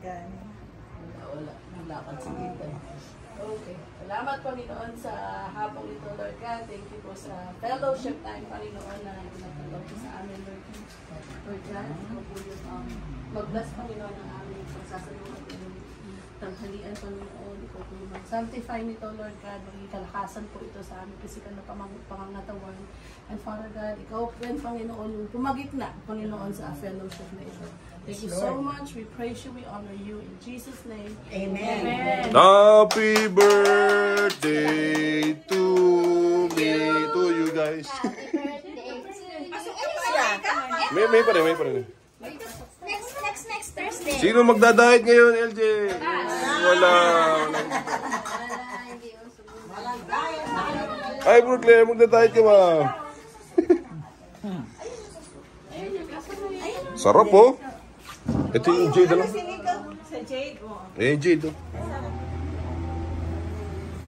gani. Wala. Nalakad si Tita. Okay. Salamat, Panginoon, sa hapong ito, Lord God. Thank you po sa fellowship time, Panginoon, na pinatalaw po sa amin, Lord God. Lord God, ikaw po yung mag-bless, Panginoon, ang aming pagsasaluhan po yung tanghalian, Panginoon. Ikaw po yung mag-sanctify nito, Lord God. Maging kalakasan po ito sa aming physical na pangangatawan. And Father God, ikaw po yung Panginoon, yung pumagitna, Panginoon, sa fellowship na ito. Thank you so much. We praise you. We honor you. In Jesus' name. Amen. Amen. Happy birthday to me, to you guys. May pa rin. Next Thursday. Sino magdadayet ngayon, LJ? Wala. Ay, Brooklyn, magdadayet ka ba? Sarap, oh. Ito yung Jade, alam? Sa Jade, oh. Eh, Jade, oh.